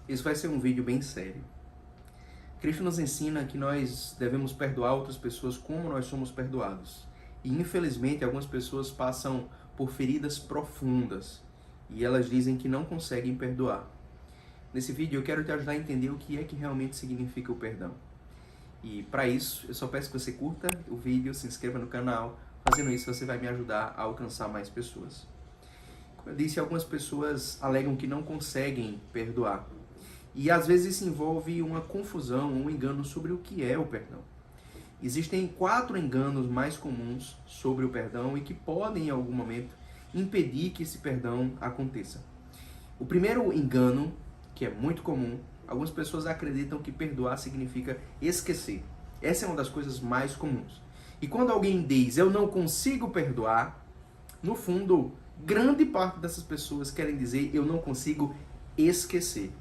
Esse vai ser um vídeo bem sério. Cristo nos ensina que nós devemos perdoar outras pessoas como nós somos perdoados. E infelizmente algumas pessoas passam por feridas profundas e elas dizem que não conseguem perdoar. Nesse vídeo eu quero te ajudar a entender o que é que realmente significa o perdão. E para isso, eu só peço que você curta o vídeo, se inscreva no canal. Fazendo isso, você vai me ajudar a alcançar mais pessoas. Como eu disse, algumas pessoas alegam que não conseguem perdoar. E às vezes isso envolve uma confusão, um engano sobre o que é o perdão. Existem 4 enganos mais comuns sobre o perdão e que podem, em algum momento, impedir que esse perdão aconteça. O primeiro engano, que é muito comum, algumas pessoas acreditam que perdoar significa esquecer. Essa é uma das coisas mais comuns. E quando alguém diz, eu não consigo perdoar, no fundo, grande parte dessas pessoas querem dizer, eu não consigo esquecer.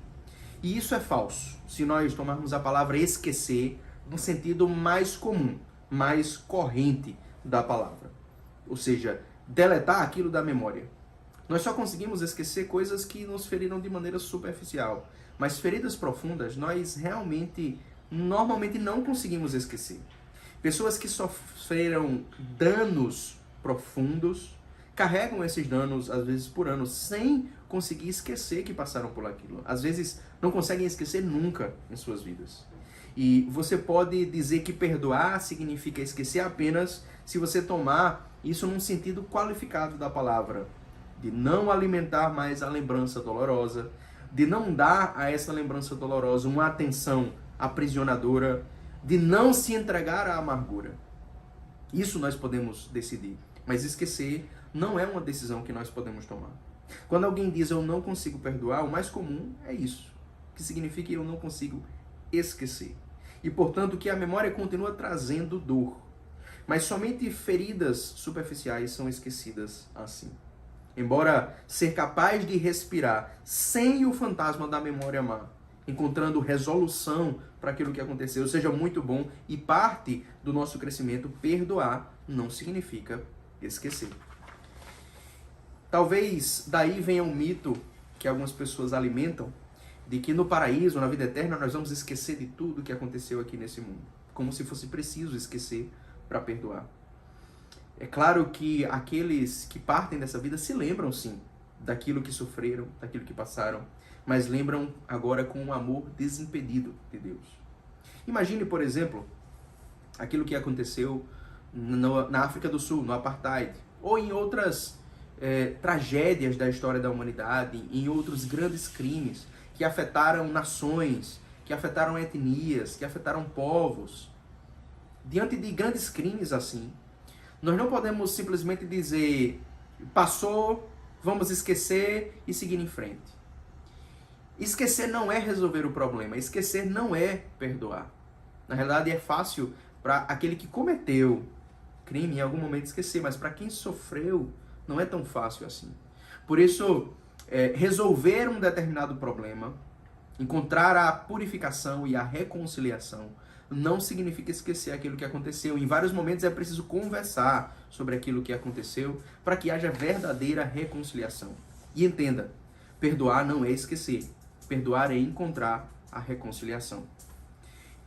E isso é falso, se nós tomarmos a palavra esquecer no sentido mais comum, mais corrente da palavra. Ou seja, deletar aquilo da memória. Nós só conseguimos esquecer coisas que nos feriram de maneira superficial. Mas feridas profundas, nós realmente, normalmente não conseguimos esquecer. Pessoas que sofreram danos profundos, carregam esses danos, às vezes por anos, sem conseguir esquecer que passaram por aquilo. Às vezes não conseguem esquecer nunca em suas vidas. E você pode dizer que perdoar significa esquecer apenas se você tomar isso num sentido qualificado da palavra. De não alimentar mais a lembrança dolorosa, de não dar a essa lembrança dolorosa uma atenção aprisionadora, de não se entregar à amargura. Isso nós podemos decidir. Mas esquecer não é uma decisão que nós podemos tomar. Quando alguém diz eu não consigo perdoar, o mais comum é isso, que significa eu não consigo esquecer. E portanto que a memória continua trazendo dor. Mas somente feridas superficiais são esquecidas assim. Embora ser capaz de respirar sem o fantasma da memória má, encontrando resolução para aquilo que aconteceu, seja muito bom e parte do nosso crescimento, perdoar não significa esquecer. Talvez daí venha um mito que algumas pessoas alimentam de que no paraíso, na vida eterna, nós vamos esquecer de tudo que aconteceu aqui nesse mundo. Como se fosse preciso esquecer para perdoar. É claro que aqueles que partem dessa vida se lembram, sim, daquilo que sofreram, daquilo que passaram, mas lembram agora com um amor desimpedido de Deus. Imagine, por exemplo, aquilo que aconteceu na África do Sul, no Apartheid, ou em outras tragédias da história da humanidade, em outros grandes crimes que afetaram nações, que afetaram etnias, que afetaram povos. Diante de grandes crimes assim, nós não podemos simplesmente dizer, passou, vamos esquecer e seguir em frente. Esquecer não é resolver o problema, esquecer não é perdoar. Na realidade é fácil para aquele que cometeu crime em algum momento esquecer, mas para quem sofreu não é tão fácil assim. Por isso, resolver um determinado problema, encontrar a purificação e a reconciliação, não significa esquecer aquilo que aconteceu. Em vários momentos é preciso conversar sobre aquilo que aconteceu para que haja verdadeira reconciliação. E entenda, perdoar não é esquecer. Perdoar é encontrar a reconciliação.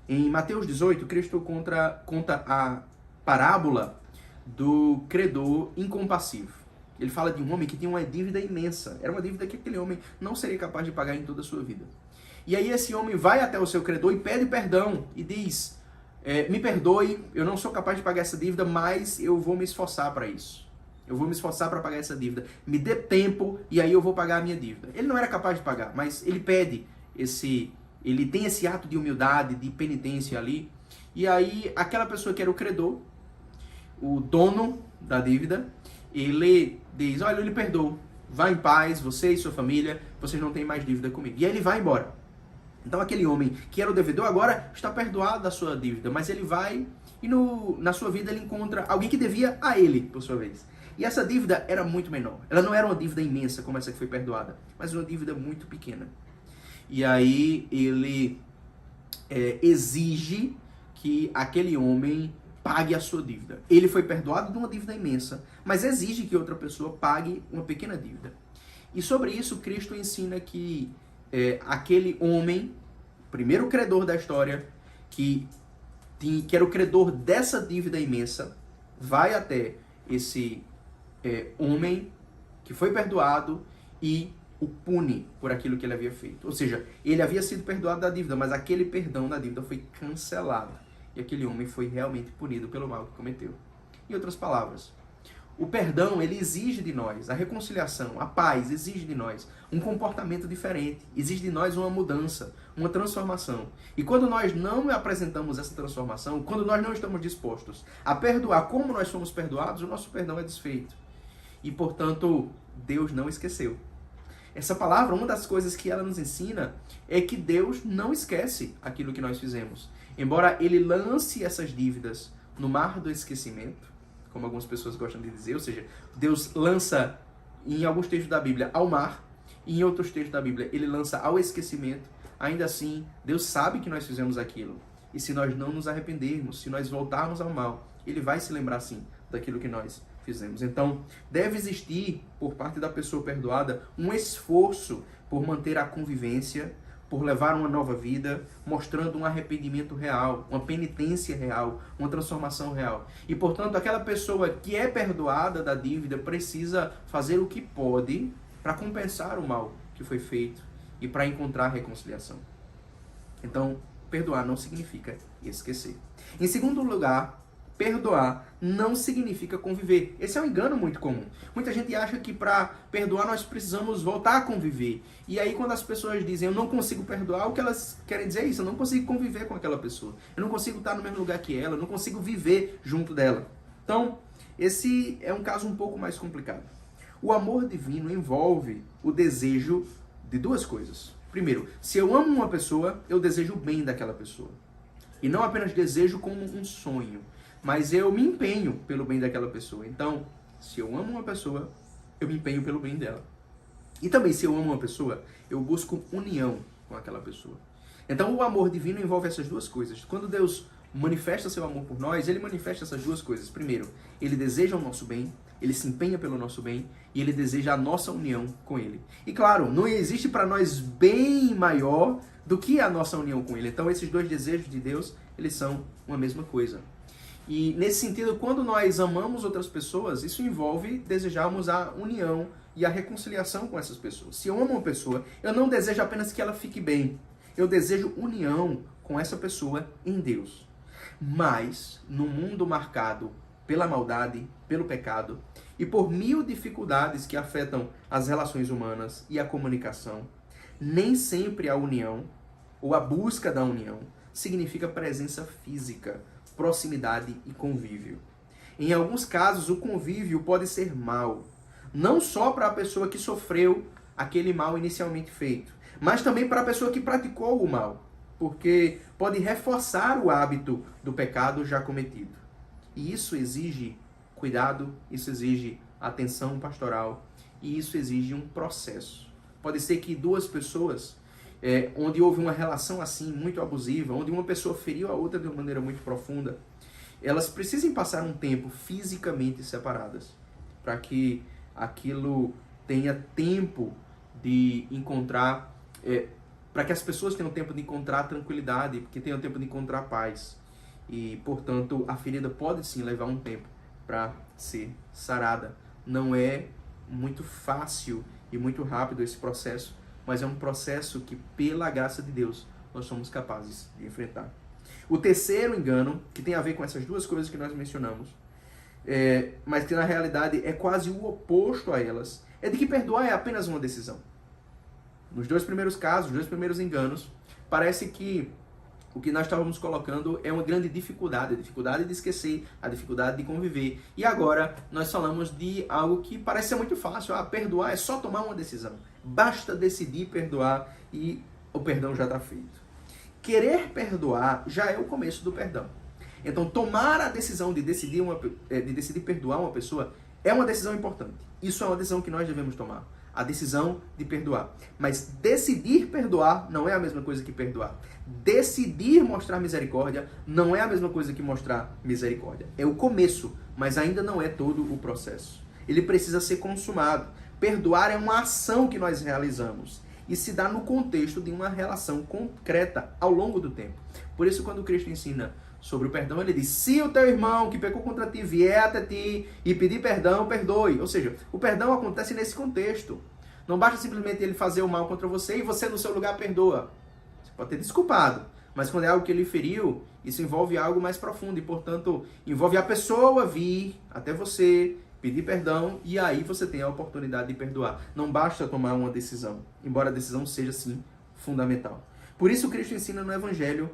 Em Mateus 18, Cristo conta a parábola do credor incompassivo. Ele fala de um homem que tinha uma dívida imensa. Era uma dívida que aquele homem não seria capaz de pagar em toda a sua vida. E aí esse homem vai até o seu credor e pede perdão e diz, me perdoe, eu não sou capaz de pagar essa dívida, mas eu vou me esforçar para isso. Eu vou me esforçar para pagar essa dívida. Me dê tempo e aí eu vou pagar a minha dívida. Ele não era capaz de pagar, mas ele pede ele tem esse ato de humildade, de penitência ali. E aí aquela pessoa que era o credor, o dono da dívida, ele diz, olha, eu lhe perdoo. Vá em paz, você e sua família, vocês não têm mais dívida comigo. E aí ele vai embora. Então aquele homem que era o devedor agora está perdoado da sua dívida, mas ele vai e na sua vida ele encontra alguém que devia a ele, por sua vez. E essa dívida era muito menor. Ela não era uma dívida imensa como essa que foi perdoada, mas uma dívida muito pequena. E aí ele exige que aquele homem pague a sua dívida. Ele foi perdoado de uma dívida imensa, mas exige que outra pessoa pague uma pequena dívida. E sobre isso Cristo ensina que aquele homem, primeiro credor da história, que era o credor dessa dívida imensa, vai até esse homem que foi perdoado e o pune por aquilo que ele havia feito. Ou seja, ele havia sido perdoado da dívida, mas aquele perdão da dívida foi cancelado. E aquele homem foi realmente punido pelo mal que cometeu. Em outras palavras, o perdão, ele exige de nós, a reconciliação, a paz, exige de nós um comportamento diferente, exige de nós uma mudança, uma transformação. E quando nós não apresentamos essa transformação, quando nós não estamos dispostos a perdoar como nós fomos perdoados, o nosso perdão é desfeito. E, portanto, Deus não esqueceu. Essa palavra, uma das coisas que ela nos ensina é que Deus não esquece aquilo que nós fizemos. Embora Ele lance essas dívidas no mar do esquecimento, como algumas pessoas gostam de dizer, ou seja, Deus lança em alguns textos da Bíblia ao mar, e em outros textos da Bíblia Ele lança ao esquecimento, ainda assim, Deus sabe que nós fizemos aquilo. E se nós não nos arrependermos, se nós voltarmos ao mal, Ele vai se lembrar sim daquilo que nós fizemos. Então, deve existir, por parte da pessoa perdoada, um esforço por manter a convivência, por levar uma nova vida, mostrando um arrependimento real, uma penitência real, uma transformação real. E, portanto, aquela pessoa que é perdoada da dívida precisa fazer o que pode para compensar o mal que foi feito e para encontrar reconciliação. Então, perdoar não significa esquecer. Em segundo lugar, perdoar não significa conviver. Esse é um engano muito comum. Muita gente acha que para perdoar nós precisamos voltar a conviver. E aí quando as pessoas dizem eu não consigo perdoar, o que elas querem dizer é isso: eu não consigo conviver com aquela pessoa. Eu não consigo estar no mesmo lugar que ela, eu não consigo viver junto dela. Então, esse é um caso um pouco mais complicado. O amor divino envolve o desejo de duas coisas. Primeiro, se eu amo uma pessoa, eu desejo o bem daquela pessoa. E não apenas desejo como um sonho, mas eu me empenho pelo bem daquela pessoa. Então, se eu amo uma pessoa, eu me empenho pelo bem dela. E também, se eu amo uma pessoa, eu busco união com aquela pessoa. Então, o amor divino envolve essas duas coisas. Quando Deus manifesta seu amor por nós, Ele manifesta essas duas coisas. Primeiro, Ele deseja o nosso bem, Ele se empenha pelo nosso bem, e Ele deseja a nossa união com Ele. E claro, não existe para nós bem maior do que a nossa união com Ele. Então, esses dois desejos de Deus, eles são uma mesma coisa. E nesse sentido, quando nós amamos outras pessoas, isso envolve desejarmos a união e a reconciliação com essas pessoas. Se eu amo uma pessoa, eu não desejo apenas que ela fique bem. Eu desejo união com essa pessoa em Deus. Mas, no mundo marcado pela maldade, pelo pecado e por mil dificuldades que afetam as relações humanas e a comunicação, nem sempre a união ou a busca da união significa presença física, proximidade e convívio. Em alguns casos, o convívio pode ser mal, não só para a pessoa que sofreu aquele mal inicialmente feito, mas também para a pessoa que praticou o mal, porque pode reforçar o hábito do pecado já cometido. E isso exige cuidado, isso exige atenção pastoral, e isso exige um processo. Pode ser que duas pessoas, onde houve uma relação assim, muito abusiva, onde uma pessoa feriu a outra de uma maneira muito profunda, elas precisem passar um tempo fisicamente separadas, para que aquilo tenha tempo de encontrar, para que as pessoas tenham tempo de encontrar tranquilidade, que tenham tempo de encontrar paz. E, portanto, a ferida pode sim levar um tempo para ser sarada. Não é muito fácil e muito rápido esse processo, mas é um processo que, pela graça de Deus, nós somos capazes de enfrentar. O terceiro engano, que tem a ver com essas duas coisas que nós mencionamos, mas que na realidade é quase o oposto a elas, é de que perdoar é apenas uma decisão. Nos dois primeiros casos, os dois primeiros enganos, parece que o que nós estávamos colocando é uma grande dificuldade, a dificuldade de esquecer, a dificuldade de conviver. E agora nós falamos de algo que parece ser muito fácil. Perdoar é só tomar uma decisão. Basta decidir perdoar e o perdão já está feito. Querer perdoar já é o começo do perdão. Então, tomar a decisão de decidir perdoar uma pessoa é uma decisão importante. Isso é uma decisão que nós devemos tomar. A decisão de perdoar. Mas decidir perdoar não é a mesma coisa que perdoar. Decidir mostrar misericórdia não é a mesma coisa que mostrar misericórdia. É o começo, mas ainda não é todo o processo. Ele precisa ser consumado. Perdoar é uma ação que nós realizamos. e se dá no contexto de uma relação concreta ao longo do tempo. Por isso, quando Cristo ensina sobre o perdão, ele diz: se o teu irmão que pecou contra ti vier até ti e pedir perdão, perdoe. Ou seja, o perdão acontece nesse contexto. Não basta simplesmente ele fazer o mal contra você e você no seu lugar perdoa. Você pode ter desculpado, mas quando é algo que ele feriu, isso envolve algo mais profundo e, portanto, envolve a pessoa vir até você, pedir perdão, e aí você tem a oportunidade de perdoar. Não basta tomar uma decisão, embora a decisão seja, sim, fundamental. Por isso Cristo ensina no Evangelho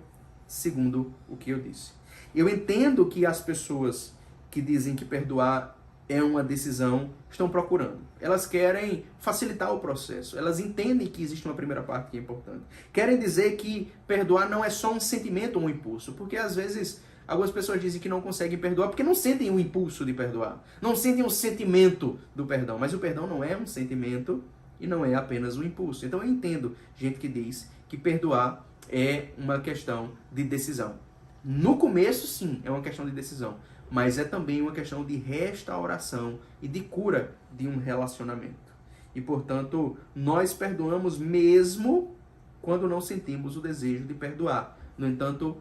segundo o que eu disse. Eu entendo que as pessoas que dizem que perdoar é uma decisão estão procurando. Elas querem facilitar o processo. Elas entendem que existe uma primeira parte que é importante. Querem dizer que perdoar não é só um sentimento ou um impulso, porque às vezes algumas pessoas dizem que não conseguem perdoar porque não sentem o impulso de perdoar. Não sentem o sentimento do perdão. Mas o perdão não é um sentimento e não é apenas um impulso. Então eu entendo gente que diz que perdoar é uma questão de decisão. No começo, sim, é uma questão de decisão. Mas é também uma questão de restauração e de cura de um relacionamento. E, portanto, nós perdoamos mesmo quando não sentimos o desejo de perdoar. No entanto,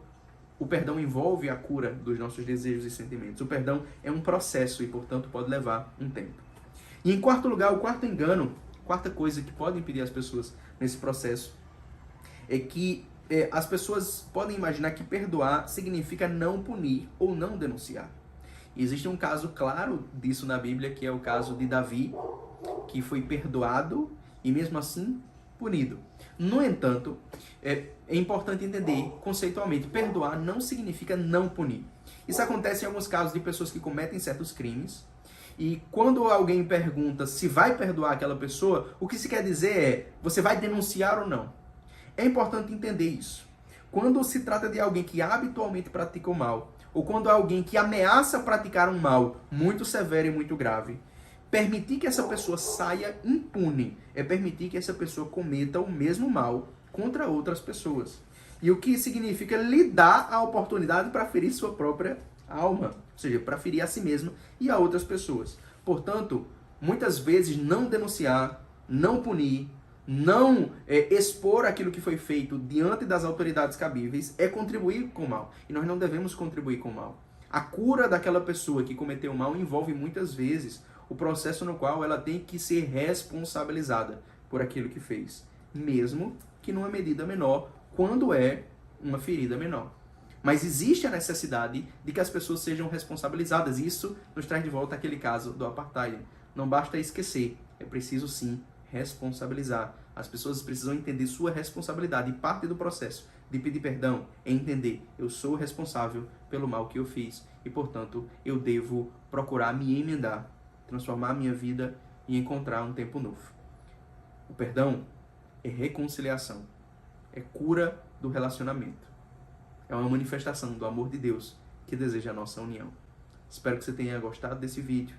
o perdão envolve a cura dos nossos desejos e sentimentos. O perdão é um processo e, portanto, pode levar um tempo. E, em quarto lugar, o quarto engano, quarta coisa que pode impedir as pessoas nesse processo, é que as pessoas podem imaginar que perdoar significa não punir ou não denunciar. E existe um caso claro disso na Bíblia, que é o caso de Davi, que foi perdoado e mesmo assim punido. No entanto, é importante entender conceitualmente, perdoar não significa não punir. Isso acontece em alguns casos de pessoas que cometem certos crimes, e quando alguém pergunta se vai perdoar aquela pessoa, o que se quer dizer é, você vai denunciar ou não? É importante entender isso. Quando se trata de alguém que habitualmente pratica o mal, ou quando alguém que ameaça praticar um mal muito severo e muito grave, permitir que essa pessoa saia impune é permitir que essa pessoa cometa o mesmo mal contra outras pessoas. E o que significa lhe dar a oportunidade para ferir sua própria alma, ou seja, para ferir a si mesmo e a outras pessoas. Portanto, muitas vezes não denunciar, não punir, não expor aquilo que foi feito diante das autoridades cabíveis é contribuir com o mal. E nós não devemos contribuir com o mal. A cura daquela pessoa que cometeu o mal envolve muitas vezes o processo no qual ela tem que ser responsabilizada por aquilo que fez, mesmo que numa medida menor, quando é uma ferida menor. Mas existe a necessidade de que as pessoas sejam responsabilizadas. Isso nos traz de volta aquele caso do apartheid. Não basta esquecer, é preciso sim responsabilizar. As pessoas precisam entender sua responsabilidade. E parte do processo de pedir perdão é entender: eu sou responsável pelo mal que eu fiz e, portanto, eu devo procurar me emendar, transformar a minha vida e encontrar um tempo novo. O perdão é reconciliação, é cura do relacionamento. É uma manifestação do amor de Deus que deseja a nossa união. Espero que você tenha gostado desse vídeo.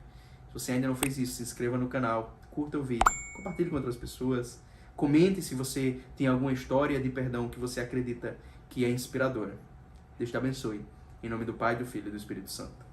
Se você ainda não fez isso, se inscreva no canal, curta o vídeo, compartilhe com outras pessoas, comente se você tem alguma história de perdão que você acredita que é inspiradora. Deus te abençoe. Em nome do Pai, do Filho e do Espírito Santo.